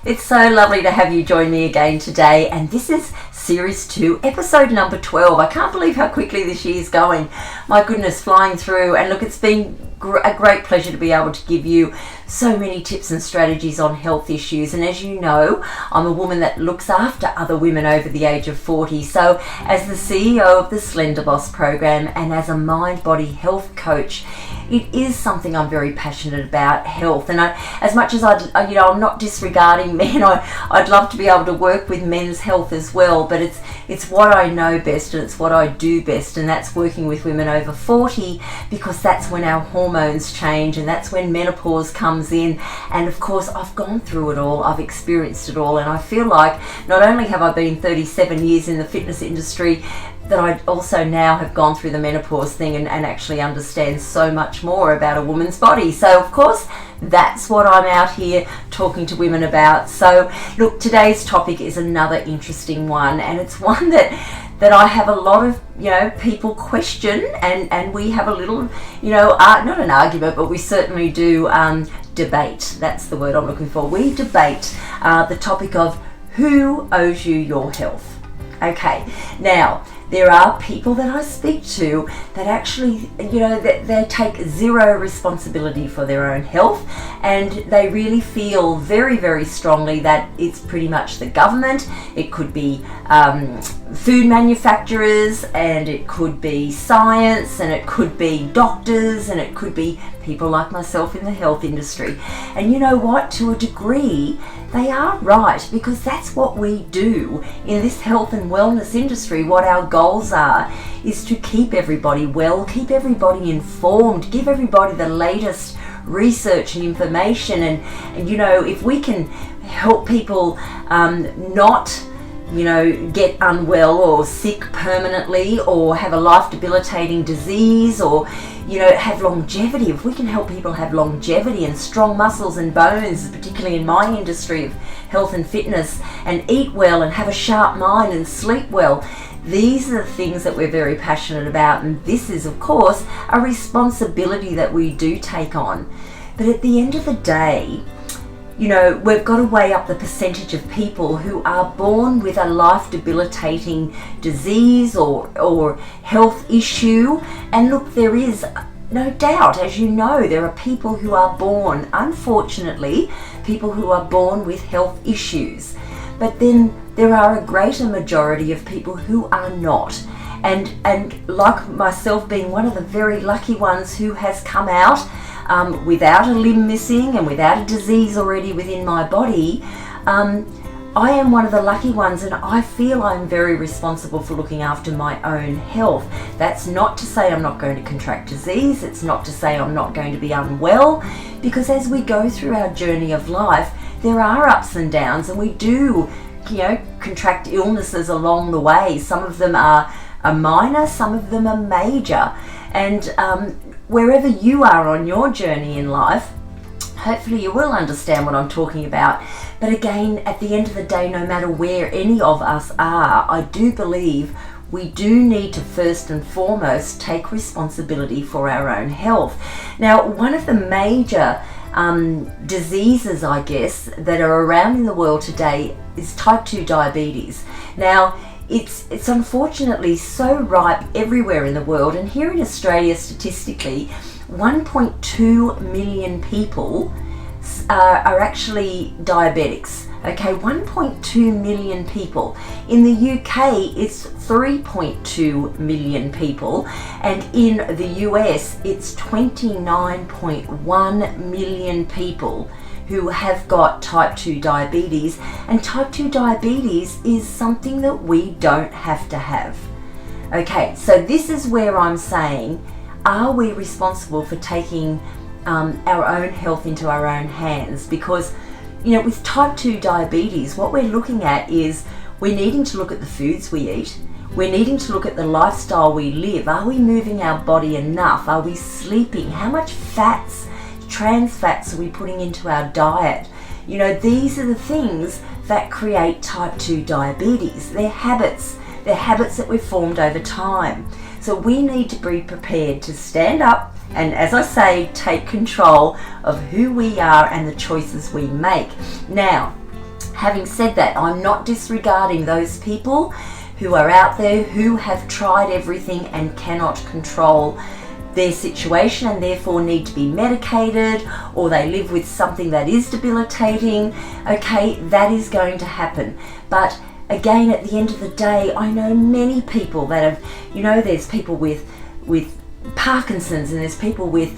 It's so lovely to have you join me again today, and this is Series 2, Episode number 12. I can't believe how quickly this year's going. My goodness, flying through, and look, it's been a great pleasure to be able to give you so many tips and strategies on health issues. And as you know, I'm a woman that looks after other women over the age of 40. So as the CEO of the Slender Boss program and as a mind-body health coach, it is something I'm very passionate about, health. And as much as I'm not disregarding men, I'd love to be able to work with men's health as well. But it's what I know best and it's what I do best, and that's working with women over 40, because that's when our hormones change and that's when menopause comes in. And of course, I've gone through it all, I've experienced it all, and I feel like not only have I been 37 years in the fitness industry, that I also now have gone through the menopause thing and actually understand so much more about a woman's body. So of course, that's what I'm out here talking to women about. So look, today's topic is another interesting one, and it's one that I have a lot of people question, and we have a little not an argument, but we certainly do debate. That's the word I'm looking for. We debate the topic of who owes you your health. Okay, now there are people that I speak to that actually, they take zero responsibility for their own health, and they really feel very, very strongly that it's pretty much the government. It could be food manufacturers, and it could be science, and it could be doctors, and it could be people like myself in the health industry. And you know what? To a degree, they are right, because that's what we do in this health and wellness industry. What our goals are is to keep everybody well, keep everybody informed, give everybody the latest research and information. And if we can help people not get unwell or sick permanently, or have a life debilitating disease, or have longevity. If we can help people have longevity and strong muscles and bones, particularly in my industry of health and fitness, and eat well and have a sharp mind and sleep well, these are the things that we're very passionate about. And this is, of course, a responsibility that we do take on. But at the end of the day, we've got to weigh up the percentage of people who are born with a life debilitating disease or health issue. And look, there is no doubt, as you know, there are people who are born, unfortunately, people who are born with health issues. But then there are a greater majority of people who are not. And like myself, being one of the very lucky ones who has come out without a limb missing and without a disease already within my body, I am one of the lucky ones, and I feel I'm very responsible for looking after my own health. That's not to say I'm not going to contract disease. It's not to say I'm not going to be unwell, because as we go through our journey of life, there are ups and downs, and we do, contract illnesses along the way. Some of them are minor, some of them are major. And wherever you are on your journey in life, hopefully you will understand what I'm talking about. But again, at the end of the day, no matter where any of us are, I do believe we do need to first and foremost take responsibility for our own health. Now, one of the major diseases, I guess, that are around in the world today is type 2 diabetes. Now, it's unfortunately so ripe everywhere in the world, and here in Australia, statistically, 1.2 million people are actually diabetics. Okay, 1.2 million people. In the UK, it's 3.2 million people, and in the US, it's 29.1 million people who have got type 2 diabetes. And type 2 diabetes is something that we don't have to have. Okay, so this is where I'm saying, are we responsible for taking our own health into our own hands? Because with type 2 diabetes, what we're looking at is we're needing to look at the foods we eat. We're needing to look at the lifestyle we live. Are we moving our body enough? Are we sleeping? How much fats, trans fats, are we putting into our diet? These are the things that create type 2 diabetes. They're habits that we've formed over time. So we need to be prepared to stand up and, as I say, take control of who we are and the choices we make. Now, Having said that, I'm not disregarding those people who are out there who have tried everything and cannot control their situation and therefore need to be medicated, or they live with something that is debilitating. Okay, that is going to happen. But again, at the end of the day, I know many people that have, there's people with Parkinson's, and there's people with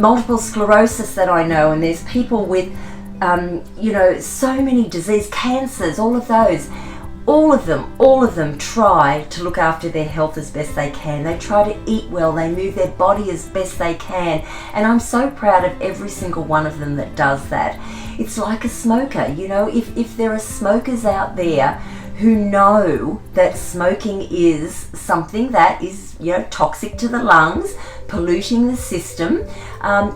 multiple sclerosis that I know, and there's people with so many disease, cancers, all of those. All of them try to look after their health as best they can. They try to eat well, they move their body as best they can. And I'm so proud of every single one of them that does that. It's like a smoker, if there are smokers out there who know that smoking is something that is, toxic to the lungs, polluting the system,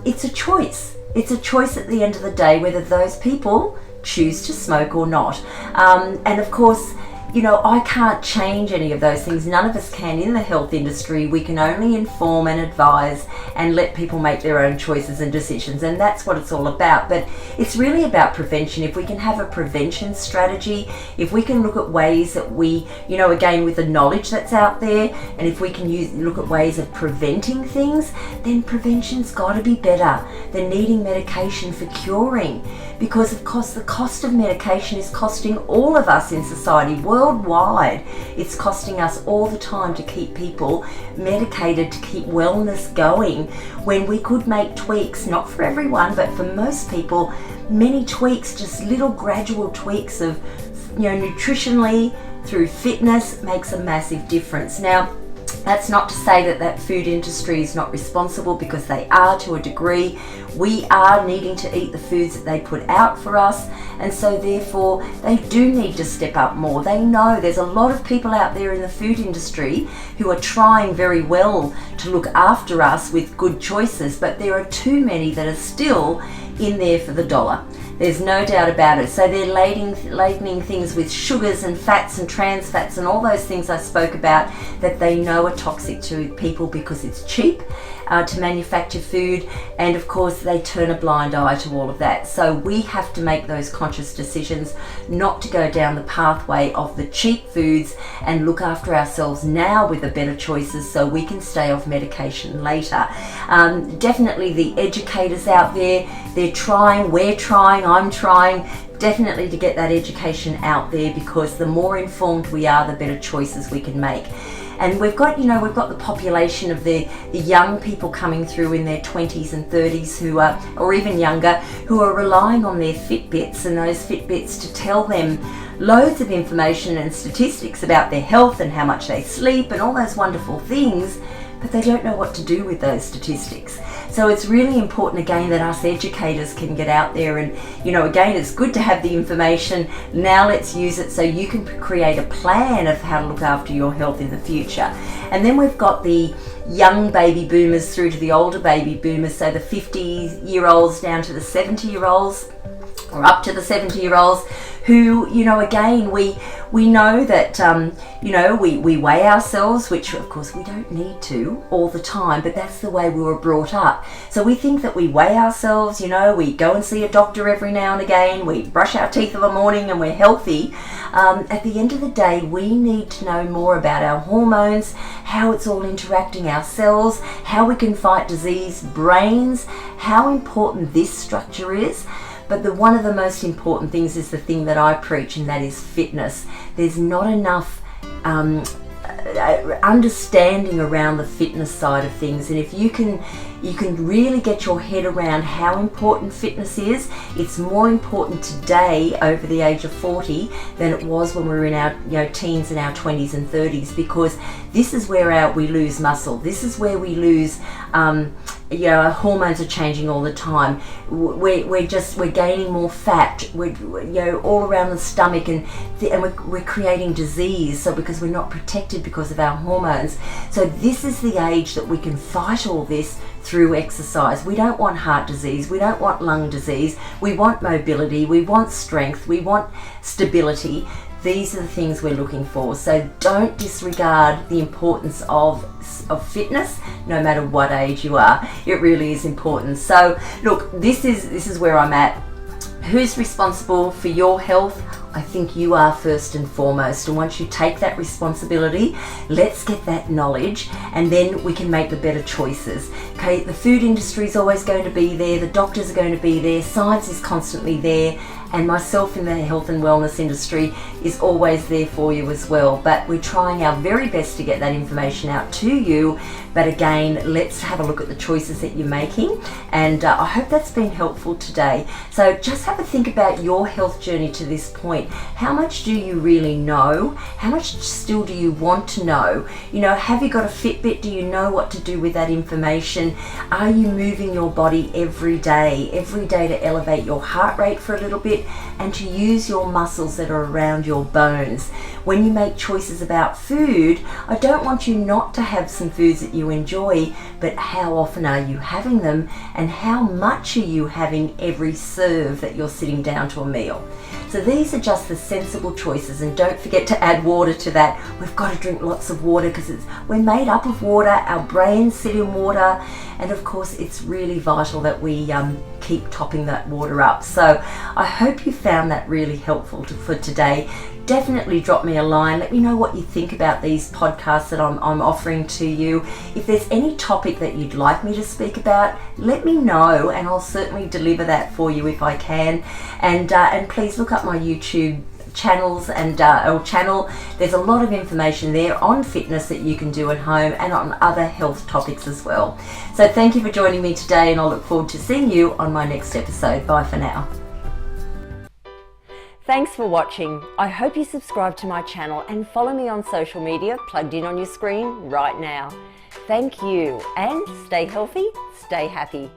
it's a choice. It's a choice at the end of the day whether those people choose to smoke or not. And of course, I can't change any of those things. None of us can in the health industry. We can only inform and advise and let people make their own choices and decisions, and that's what it's all about. But it's really about prevention. If we can have a prevention strategy, if we can look at ways that we, again with the knowledge that's out there, and if we can look at ways of preventing things, then prevention's got to be better than needing medication for curing. Because of course the cost of medication is costing all of us in society worldwide. It's costing us all the time to keep people medicated, to keep wellness going, when we could make tweaks, not for everyone, but for most people, many tweaks, just little gradual tweaks of, nutritionally through fitness makes a massive difference. Now, that's not to say that food industry is not responsible, because they are to a degree. We are needing to eat the foods that they put out for us, and so therefore they do need to step up more. They know there's a lot of people out there in the food industry who are trying very well to look after us with good choices, but there are too many that are still in there for the dollar. There's no doubt about it. So they're ladening things with sugars and fats and trans fats and all those things I spoke about that they know are toxic to people because it's cheap to manufacture food, and of course they turn a blind eye to all of that. So we have to make those conscious decisions not to go down the pathway of the cheap foods and look after ourselves now with the better choices so we can stay off medication later. Definitely the educators out there, they're trying, we're trying, I'm trying definitely to get that education out there, because the more informed we are, the better choices we can make. And we've got the population of the young people coming through in their 20s and 30s who are, or even younger, who are relying on their Fitbits and those Fitbits to tell them loads of information and statistics about their health and how much they sleep and all those wonderful things, but they don't know what to do with those statistics. So it's really important again that us educators can get out there and, again, it's good to have the information. Now let's use it so you can create a plan of how to look after your health in the future. And then we've got the young baby boomers through to the older baby boomers, so the 50-year-olds down to the 70-year-olds, or up to the 70-year-olds, who, again, we know that, we weigh ourselves, which of course we don't need to all the time, but that's the way we were brought up. So we think that we weigh ourselves, we go and see a doctor every now and again, we brush our teeth in the morning and we're healthy. At the end of the day, we need to know more about our hormones, how it's all interacting, our cells, how we can fight disease, brains, how important this structure is. But one of the most important things is the thing that I preach, and that is fitness. There's not enough understanding around the fitness side of things, and if you can really get your head around how important fitness is, it's more important today over the age of 40 than it was when we were in our teens and our 20s and 30s, because this is where we lose muscle. This is where we lose our hormones are changing all the time. We're gaining more fat. We're all around the stomach, and we're creating disease. So because we're not protected because of our hormones. So this is the age that we can fight all this through exercise. We don't want heart disease. We don't want lung disease. We want mobility. We want strength. We want stability. These are the things we're looking for. So don't disregard the importance of fitness, no matter what age you are. It really is important. So look, this is where I'm at. Who's responsible for your health? I think you are first and foremost. And once you take that responsibility, let's get that knowledge and then we can make the better choices. Okay, the food industry is always going to be there, the doctors are going to be there, science is constantly there, and myself in the health and wellness industry is always there for you as well. But we're trying our very best to get that information out to you. But again, let's have a look at the choices that you're making, and I hope that's been helpful today. So just have a think about your health journey to this point. How much do you really know? How much still do you want to know? You know, have you got a Fitbit? Do you know what to do with that information? Are you moving your body every day to elevate your heart rate for a little bit and to use your muscles that are around your bones? When you make choices about food, I don't want you not to have some foods that you enjoy, but how often are you having them, and how much are you having every serve that you're sitting down to a meal? So these are just the sensible choices, and don't forget to add water to that. We've got to drink lots of water because we're made up of water, our brains sit in water, and of course it's really vital that we keep topping that water up. So I hope you found that really helpful for today. Definitely drop me a line. Let me know what you think about these podcasts that I'm offering to you. If there's any topic that you'd like me to speak about, let me know and I'll certainly deliver that for you if I can. And please look up my YouTube channels and channel. There's a lot of information there on fitness that you can do at home and on other health topics as well. So thank you for joining me today, and I'll look forward to seeing you on my next episode. Bye for now. Thanks for watching. I hope you subscribe to my channel and follow me on social media plugged in on your screen right now. Thank you, and stay healthy, stay happy.